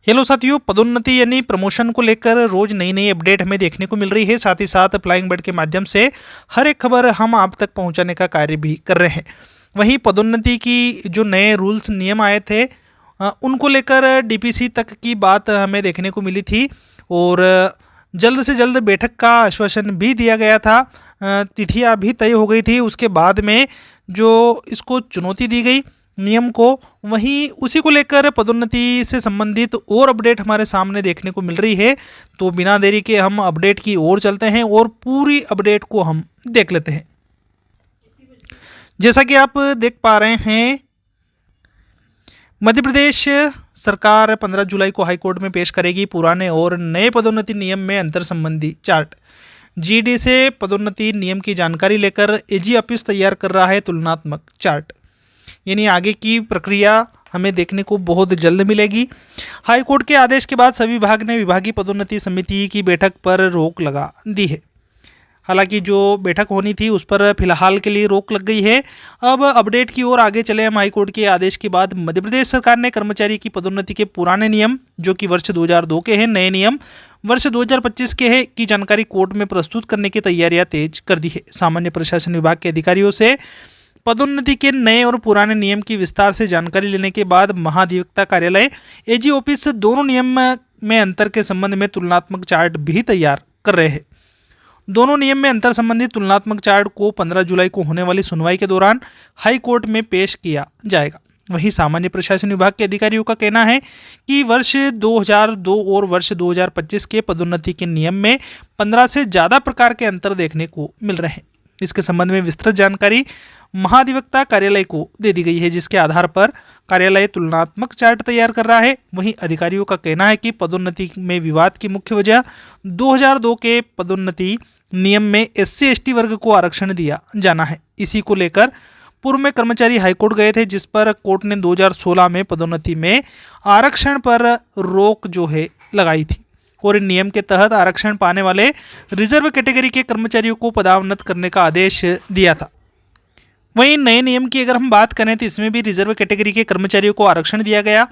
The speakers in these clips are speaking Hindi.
हेलो साथियों, पदोन्नति यानी प्रमोशन को लेकर रोज नई नई अपडेट हमें देखने को मिल रही है। साथ ही साथ फ्लाइंग बर्ड के माध्यम से हर एक खबर हम आप तक पहुंचाने का कार्य भी कर रहे हैं। वहीं पदोन्नति की जो नए रूल्स नियम आए थे उनको लेकर डीपीसी तक की बात हमें देखने को मिली थी और जल्द से जल्द बैठक का आश्वासन भी दिया गया था। तिथियां भी तय हो गई थी। उसके बाद में जो इसको चुनौती दी गई नियम को, वहीं उसी को लेकर पदोन्नति से संबंधित और अपडेट हमारे सामने देखने को मिल रही है। तो बिना देरी के हम अपडेट की ओर चलते हैं और पूरी अपडेट को हम देख लेते हैं। जैसा कि आप देख पा रहे हैं, मध्य प्रदेश सरकार 15 जुलाई को हाईकोर्ट में पेश करेगी पुराने और नए पदोन्नति नियम में अंतर संबंधी चार्ट। जीडी से पदोन्नति नियम की जानकारी लेकर एजी ऑफिस तैयार कर रहा है तुलनात्मक चार्ट। यानी आगे की प्रक्रिया हमें देखने को बहुत जल्द मिलेगी। हाईकोर्ट के आदेश के बाद सभी विभाग ने विभागीय पदोन्नति समिति की बैठक पर रोक लगा दी है। हालांकि जो बैठक होनी थी उस पर फिलहाल के लिए रोक लग गई है। अब अपडेट की ओर आगे चले हम। हाईकोर्ट के आदेश के बाद मध्य प्रदेश सरकार ने कर्मचारी की पदोन्नति के पुराने नियम, जो कि वर्ष 2002 के हैं, नए नियम वर्ष 2025 के हैं की जानकारी कोर्ट में प्रस्तुत करने की तैयारियां तेज कर दी है। सामान्य प्रशासन विभाग के अधिकारियों से पदोन्नति के नए और पुराने नियम की विस्तार से जानकारी लेने के बाद महाधिवक्ता कार्यालय एजी ऑफिस दोनों नियम में अंतर के संबंध में तुलनात्मक चार्ट भी तैयार कर रहे हैं। दोनों नियम में अंतर संबंधी तुलनात्मक चार्ट को 15 जुलाई को होने वाली सुनवाई के दौरान हाई कोर्ट में पेश किया जाएगा। वहीं सामान्य प्रशासन विभाग के अधिकारियों का कहना है कि वर्ष 2002 और वर्ष 2025 के पदोन्नति के नियम में 15 से ज़्यादा प्रकार के अंतर देखने को मिल रहे हैं। इसके संबंध में विस्तृत जानकारी महाधिवक्ता कार्यालय को दे दी गई है, जिसके आधार पर कार्यालय तुलनात्मक चार्ट तैयार कर रहा है। वहीं अधिकारियों का कहना है कि पदोन्नति में विवाद की मुख्य वजह 2002 के पदोन्नति नियम में एससी एसटी वर्ग को आरक्षण दिया जाना है। इसी को लेकर पूर्व में कर्मचारी हाईकोर्ट गए थे, जिस पर कोर्ट ने 2016 में पदोन्नति में आरक्षण पर रोक जो है लगाई थी और इन नियम के तहत आरक्षण पाने वाले रिजर्व कैटेगरी के कर्मचारियों को पदोन्नत करने का आदेश दिया था। वहीं नए नियम की अगर हम बात करें तो इसमें भी रिजर्व कैटेगरी के कर्मचारियों को आरक्षण दिया गया।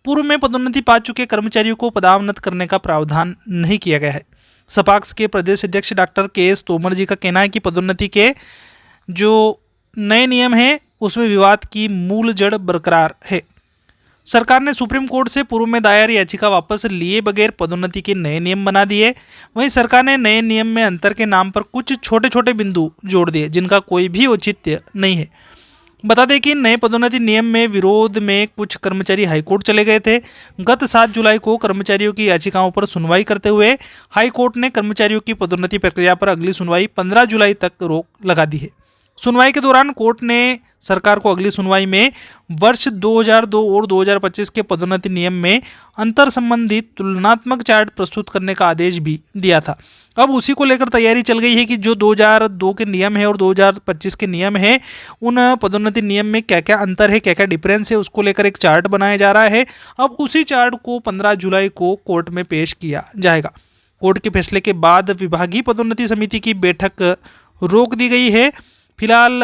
पूर्व में पदोन्नति पा चुके कर्मचारियों को पदोन्नत करने का प्रावधान नहीं किया गया है। सपाक्स के प्रदेश अध्यक्ष डॉक्टर के.एस. तोमर जी का कहना है कि पदोन्नति के जो नए नियम हैं उसमें विवाद की मूल जड़ बरकरार है। सरकार ने सुप्रीम कोर्ट से पूर्व में दायर याचिका वापस लिए बगैर पदोन्नति के नए नियम बना दिए। वहीं सरकार ने नए नियम में अंतर के नाम पर कुछ छोटे छोटे बिंदु जोड़ दिए, जिनका कोई भी औचित्य नहीं है। बता दें कि नए पदोन्नति नियम में विरोध में कुछ कर्मचारी हाईकोर्ट चले गए थे। गत 7 जुलाई को कर्मचारियों की याचिकाओं पर सुनवाई करते हुए हाईकोर्ट ने कर्मचारियों की पदोन्नति प्रक्रिया पर अगली सुनवाई 15 जुलाई तक रोक लगा दी है। सुनवाई के दौरान कोर्ट ने सरकार को अगली सुनवाई में वर्ष 2002 और 2025 के पदोन्नति नियम में अंतर संबंधित तुलनात्मक चार्ट प्रस्तुत करने का आदेश भी दिया था। अब उसी को लेकर तैयारी चल गई है कि जो 2002 के नियम है और 2025 के नियम है, उन पदोन्नति नियम में क्या क्या अंतर है, क्या क्या डिफरेंस है, उसको लेकर एक चार्ट बनाया जा रहा है। अब उसी चार्ट को 15 जुलाई को कोर्ट में पेश किया जाएगा। कोर्ट के फैसले के बाद विभागीय पदोन्नति समिति की बैठक रोक दी गई है। फिलहाल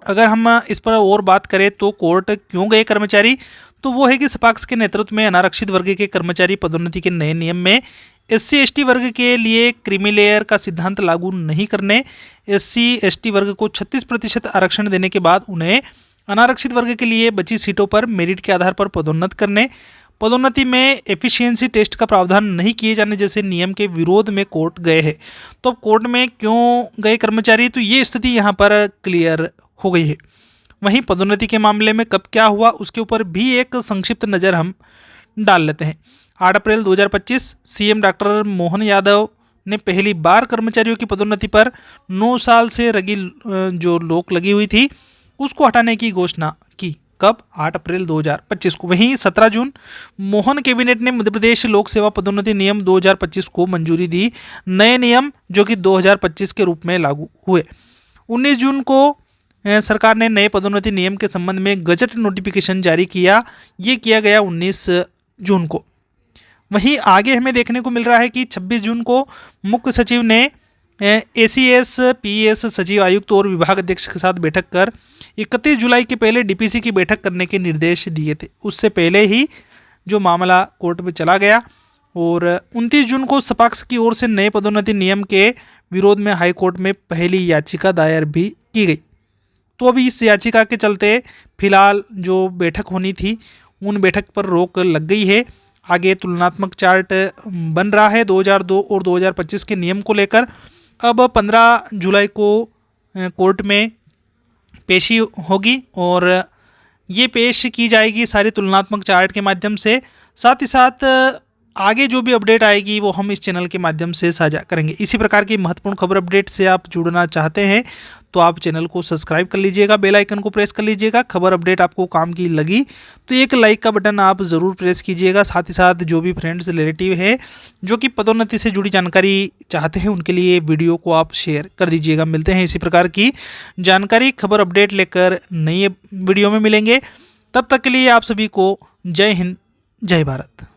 अगर हम इस पर और बात करें तो कोर्ट क्यों गए कर्मचारी, तो वो है कि सपाक्स के नेतृत्व में अनारक्षित वर्ग के कर्मचारी पदोन्नति के नए नियम में एससी एसटी वर्ग के लिए क्रीमी लेयर का सिद्धांत लागू नहीं करने, एससी एसटी वर्ग को 36% आरक्षण देने के बाद उन्हें अनारक्षित वर्ग के लिए बची सीटों पर मेरिट के आधार पर पदोन्नत करने, पदोन्नति में एफिशिएंसी टेस्ट का प्रावधान नहीं किए जाने जैसे नियम के विरोध में कोर्ट गए हैं। तो कोर्ट में क्यों गए कर्मचारी, तो ये स्थिति यहाँ पर क्लियर हो गई है। वहीं पदोन्नति के मामले में कब क्या हुआ उसके ऊपर भी एक संक्षिप्त नज़र हम डाल लेते हैं। 8 अप्रैल 2025 सीएम डॉक्टर मोहन यादव ने पहली बार कर्मचारियों की पदोन्नति पर 9 साल से जो रोक लगी हुई थी उसको हटाने की घोषणा की। कब? 8 अप्रैल 2025 को। वहीं 17 जून मोहन कैबिनेट ने मध्य प्रदेश लोक सेवा पदोन्नति नियम 2025 को मंजूरी दी। नए नियम जो कि 2025 के रूप में लागू हुए। 19 जून को सरकार ने नए पदोन्नति नियम के संबंध में गजट नोटिफिकेशन जारी किया। ये किया गया 19 जून को। वहीं आगे हमें देखने को मिल रहा है कि 26 जून को मुख्य सचिव ने एसीएस पीएस सचिव आयुक्त और विभाग अध्यक्ष के साथ बैठक कर 31 जुलाई के पहले डीपीसी की बैठक करने के निर्देश दिए थे। उससे पहले ही जो मामला कोर्ट में चला गया और 29 जून को सपाक्स की ओर से नए पदोन्नति नियम के विरोध में हाई कोर्ट में पहली याचिका दायर भी की गई। तो अभी इस याचिका के चलते फिलहाल जो बैठक होनी थी उन बैठक पर रोक लग गई है। आगे तुलनात्मक चार्ट बन रहा है 2002 और 2025 के नियम को लेकर। अब 15 जुलाई को कोर्ट में पेशी होगी और ये पेश की जाएगी सारी तुलनात्मक चार्ट के माध्यम से। साथ ही साथ आगे जो भी अपडेट आएगी वो हम इस चैनल के माध्यम से साझा करेंगे। इसी प्रकार की महत्वपूर्ण खबर अपडेट से आप जुड़ना चाहते हैं तो आप चैनल को सब्सक्राइब कर लीजिएगा, बेल आइकन को प्रेस कर लीजिएगा। खबर अपडेट आपको काम की लगी तो एक लाइक का बटन आप ज़रूर प्रेस कीजिएगा। साथ ही साथ जो भी फ्रेंड्स रिलेटिव है जो कि पदोन्नति से जुड़ी जानकारी चाहते हैं उनके लिए वीडियो को आप शेयर कर दीजिएगा। मिलते हैं इसी प्रकार की जानकारी खबर अपडेट लेकर नई वीडियो में मिलेंगे। तब तक के लिए आप सभी को जय हिंद, जय भारत।